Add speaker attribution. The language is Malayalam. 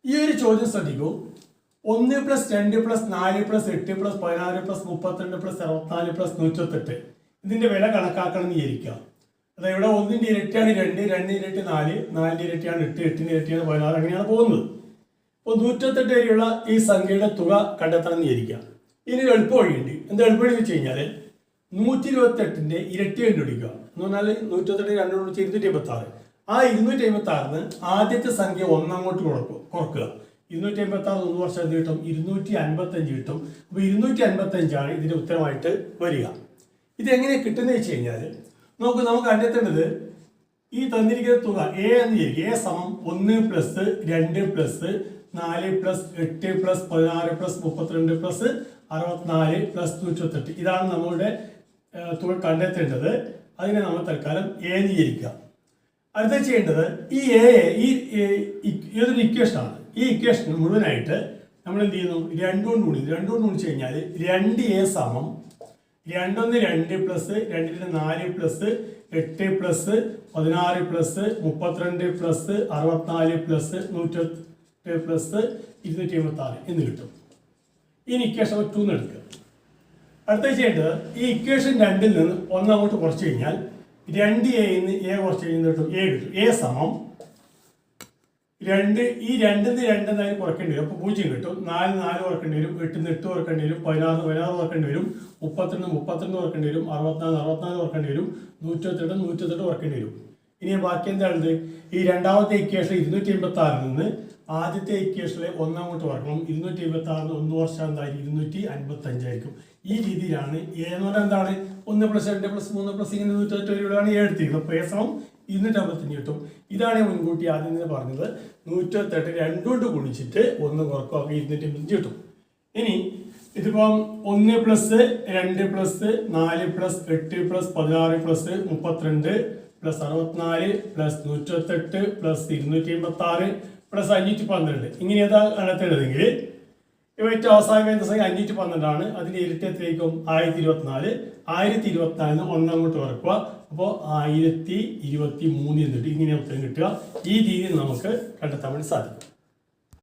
Speaker 1: ഈ ഒരു ചോദ്യം ശ്രദ്ധിക്കൂ. 1 + 2 + 4 + 8 + 16 + 32 + 64 + 128 ഇതിന്റെ വില കണക്കാക്കണം എന്ന് വിചാരിക്കുക. അതായത് ഇവിടെ 1ന്റെ ഇരട്ടിയാണ് 2, 2ന്റെ ഇരട്ടി 4, 4ന്റെ ഇരട്ടിയാണ് 8, 8ന്റെ ഇരട്ടിയാണ് 16, അങ്ങനെയാണ് പോകുന്നത്. അപ്പോൾ 128 വരെയുള്ള ഈ സംഖ്യയുടെ തുക കണ്ടെത്തണം എന്ന് വിചാരിക്കുക. ഇതിന് എളുപ്പ വഴിയുണ്ട്. എന്താ എളുപ്പ വഴി എന്ന് വെച്ച് കഴിഞ്ഞാൽ 128ന്റെ ഇരട്ടി കണ്ടുപിടിക്കുക എന്ന് പറഞ്ഞാൽ 128 2 256. ആ 256 ആദ്യത്തെ സംഖ്യ 1 അങ്ങോട്ട് കുറക്കുക. 256 1 വർഷം എന്ത് കിട്ടും? 255 കിട്ടും. അപ്പോൾ 255 ഇതിന്റെ ഉത്തരമായിട്ട് വരിക. ഇതെങ്ങനെ കിട്ടുന്നത് വെച്ച് കഴിഞ്ഞാൽ നമുക്ക് കണ്ടെത്തേണ്ടത് ഈ തന്നിരിക്കുന്ന തുക എ എന്ന് വിചാരിക്കുക. എ സമം 1 + 2 + 4 + 8 + 16 + 32 + 64 + 128 ഇതാണ് നമ്മളുടെ തുക കണ്ടെത്തേണ്ടത്. അതിനെ നമ്മൾ തൽക്കാലം എ എന്ന് വിചാരിക്കുക. അടുത്ത ചെയ്യേണ്ടത് ഈ എ ഏതൊരു ഇക്വേഷനാണ്. ഈ ഇക്വേഷൻ മുഴുവനായിട്ട് നമ്മൾ എന്ത് ചെയ്യുന്നു? 2 കൊണ്ട് ഗുണിച്ചു കഴിഞ്ഞാൽ 2a സമം 2 + 2 + 2 + 4 + 8 + 16 + 32 + 64 + 128 + 256 എന്ന് കിട്ടും. ഇനി ഇക്വേഷൻ 2 എടുക്കുക. അടുത്ത ചെയ്യേണ്ടത് ഈ ഇക്വേഷൻ 2ൽ നിന്ന് 1 അങ്ങോട്ട് കുറച്ച് കഴിഞ്ഞാൽ 2a നിന്ന് a കുറച്ച് കഴിഞ്ഞാൽ കിട്ടും a കിട്ടും. a സമം 2 ഈ 2 ന്ന് 2 എന്തായാലും കുറക്കേണ്ടി വരും. അപ്പോൾ 0 കിട്ടും. 4 4 കുറക്കേണ്ടി വരും. 8 8 കുറക്കേണ്ടി വരും. 16 16 കുറക്കേണ്ടി വരും. 32 32 കുറക്കേണ്ടി വരും. 64 64 കുറക്കേണ്ടി വരും. 128 128 കുറക്കേണ്ടി വരും. ഇനി ബാക്കി എന്താണത്? ഈ രണ്ടാമത്തെ ഇക്വേഷൻ 286 നിന്ന് ആദ്യത്തെ ഇക്വേഷനിലെ 1 അങ്ങോട്ട് കുറക്കണം. 286 1 വർഷം എന്തായിരിക്കും? 255 ആയിരിക്കും. ഈ രീതിയിലാണ് എ എന്ന് പറഞ്ഞാൽ എന്താണ്? 1 + 2 + 3 + ഇങ്ങനെ 128 വരെയാണ് എ എടുത്തിരിക്കുന്നത്. അപ്പോൾ എ സമം 255 കിട്ടും. ഇതാണ് മുൻകൂട്ടി ആദ്യം തന്നെ പറഞ്ഞത്. 128 2 കൊണ്ട് ഗുണിച്ചിട്ട് 1 കുറക്കുക. 255 കിട്ടും. ഇനി ഇതിപ്പം 1 + 2 + 4 + 8 + 16 + 32 + 64 + 128 + 256 + 512 ഇങ്ങനെ ഏതാ കണ്ടെത്തേണ്ടതെങ്കിൽ ഏറ്റവും അവസാനം വരുന്ന സംഖ്യ 512 ആണ്. അതിന്റെ ഇരട്ടി എത്രയായിരിക്കും? 1024. 1024 1 അങ്ങോട്ട് കുറക്കുക. അപ്പോൾ 1023 എന്നിട്ട് ഇങ്ങനെ ഉത്തരം കിട്ടുക. ഈ രീതിയിൽ നമുക്ക് കണ്ടെത്താൻ വേണ്ടി സാധിക്കും.